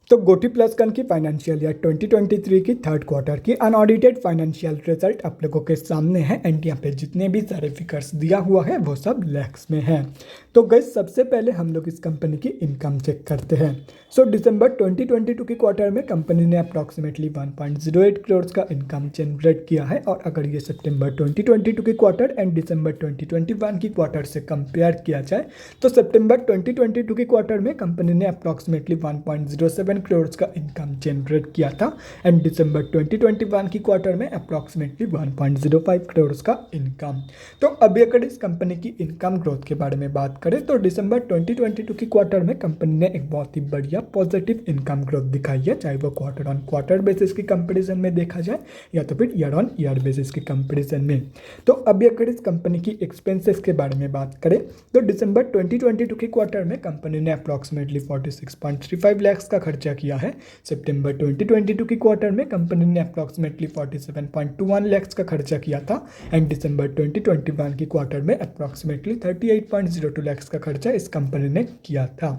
तो गोटी प्लसकन की फाइनेंशियल ईयर 2023 की थर्ड क्वार्टर की अनऑडिटेड फाइनेंशियल रिजल्ट आप लोगों के सामने है एंड यहाँ पे जितने भी सारे फिगर्स दिया हुआ है वो सब लैक्स में है। तो गाइस सबसे पहले हम लोग इस कंपनी की इनकम चेक करते हैं। सो दिसंबर 2022 के क्वार्टर में कंपनी ने अप्रॉक्सीमेटली 1.08 करोड़ का इनकम जनरेट किया है और अगर ये सितंबर 2022 के क्वार्टर एंड दिसंबर 2021 की क्वार्टर से कंपेयर किया जाए तो सितंबर 2022 के क्वार्टर में कंपनी ने अप्रॉक्सीमेटली 1.07 करोड़ का इनकम जनरेट किया था एंड दिसंबर 2021 की क्वार्टर में अप्रॉक्सीमेटली 1.05 करोड़ का इनकम। तो अभी अगर इस कंपनी की इनकम ग्रोथ के बारे में बात करें तो दिसंबर 2022 की क्वार्टर में कंपनी ने एक बहुत ही बढ़िया पॉजिटिव इनकम ग्रोथ दिखाई है, चाहे वो क्वार्टर ऑन क्वार्टर बेसिस की कंपैरिजन में देखा जाए या तो फिर ईयर ऑन ईयर बेसिस की कंपैरिजन में। तो अभी अगर इस कंपनी की एक्सपेंसेस के बारे में बात करें तो दिसंबर 2022 के क्वार्टर में कंपनी ने अप्रॉक्सीमेटली 46.35 लाख का खर्चा किया है। सितंबर 2022 की क्वार्टर में कंपनी ने अप्रॉक्सीमेटली 47.21 लाख का खर्चा किया था एंड दिसंबर 2021 की क्वार्टर में अप्रॉक्सीमेटली 38.02 लाख का खर्चा इस कंपनी ने किया था।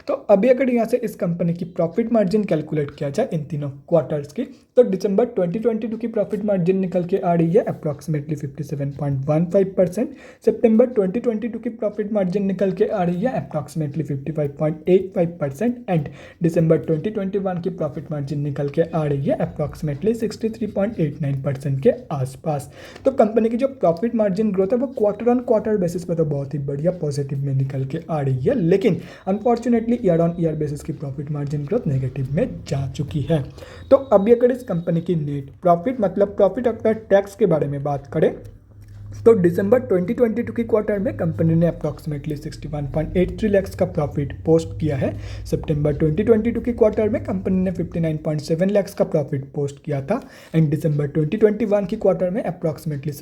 तो अभी अगर यहाँ से इस कंपनी की प्रॉफिट मार्जिन कैलकुलेट किया जाए इन तीनों क्वार्टर्स की तो दिसंबर 2022 की प्रॉफिट मार्जिन निकल के आ रही है अप्रॉक्सीमेटली 57.15%। सितंबर 2022 की प्रॉफिट मार्जिन निकल के आ रही है अप्रॉक्सीमेटली 55.85% एंड दिसंबर 2021 की प्रॉफिट मार्जिन निकल के आ रही है अप्रॉक्सीमेटली 63.89% के आसपास। तो कंपनी की जो प्रॉफिट मार्जिन ग्रोथ है वो क्वार्टर ऑन क्वार्टर बेसिस पे तो बहुत ही बढ़िया पॉजिटिव में निकल के आ रही है, लेकिन unfortunately year on year basis की प्रॉफिट मार्जिन ग्रोथ नेगेटिव में जा चुकी है। तो अभी अगर इस कंपनी की नेट प्रॉफिट मतलब प्रॉफिट आफ्टर टैक्स के बारे में बात करें तो दिसंबर 2022 की क्वार्टर में कंपनी ने अप्रॉक्सीमेटली 61.83 लाख का प्रॉफिट पोस्ट किया है। सितंबर 2022 की क्वार्टर में कंपनी ने 59.7 लाख का प्रॉफिट पोस्ट किया था एंड दिसंबर 2021 की क्वार्टर में अप्रॉक्सीमेटली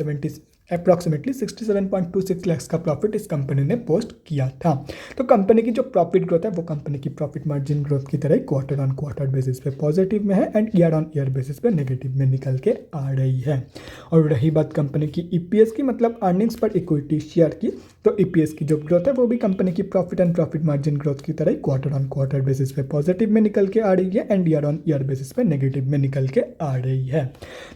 67.26 लाख का प्रॉफिट इस कंपनी ने पोस्ट किया था। तो कंपनी की जो प्रॉफिट ग्रोथ है वो कंपनी की प्रॉफिट मार्जिन ग्रोथ की तरह क्वार्टर ऑन क्वार्टर बेसिस पे पॉजिटिव में है and year on year basis पे नेगेटिव में निकल के आ रही है। और रही बात कंपनी की ईपीएस की मतलब अर्निंग्स पर इक्विटी शेयर की, तो ईपीएस की जो ग्रोथ है वो भी कंपनी की profit and profit margin growth की तरह क्वार्टर ऑन क्वार्टर बेसिस पे पॉजिटिव में निकल के आ रही है and year on year basis पे नेगेटिव में निकल के आ रही है।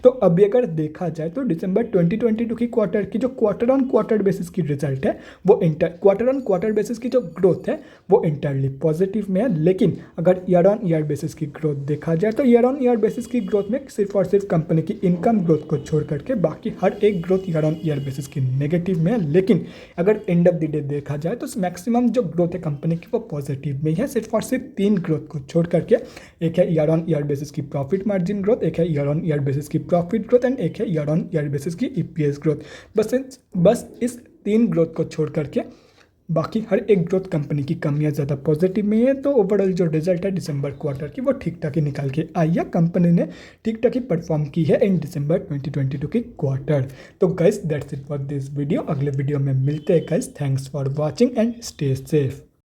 तो अभी अगर देखा जाए तो दिसंबर 2022 की क्वार्टर की जो क्वार्टर ऑन क्वार्टर बेसिस की रिजल्ट है वो क्वार्टर ऑन क्वार्टर बेसिस की जो ग्रोथ है वो इंटरली पॉजिटिव में है, लेकिन अगर ईयर ऑन ईयर बेसिस की ग्रोथ देखा जाए तो ईयर ऑन ईयर बेसिस की ग्रोथ में सिर्फ और सिर्फ कंपनी की इनकम ग्रोथ को छोड़ करके बाकी हर एक growth year on year basis की नेगेटिव में है। लेकिन अगर एंड ऑफ द डे देखा जाए तो मैक्सिमम जो ग्रोथ है कंपनी की वो पॉजिटिव में ही है, सिर्फ और सिर्फ 3 ग्रोथ को छोड़ करके। एक है ईयर ऑन ईयर बेसिस की प्रॉफिट मार्जिन ग्रोथ, एक है ईयर ऑन ईयर बेसिस की प्रॉफिट ग्रोथ एंड एक है ईयर ऑन ईयर बेसिस की ईपीएस ग्रोथ। बस इस 3 ग्रोथ को छोड़ करके बाकी हर एक ग्रोथ कंपनी की कमियां ज़्यादा पॉजिटिव में है। तो ओवरऑल जो रिजल्ट है दिसंबर क्वार्टर की वो ठीक ठाक ही निकल के आई है, कंपनी ने ठीक ठाक ही परफॉर्म की है इन दिसंबर 2022 की क्वार्टर। तो guys that's it for this video, अगले वीडियो में मिलते हैं guys. Thanks for watching and stay safe.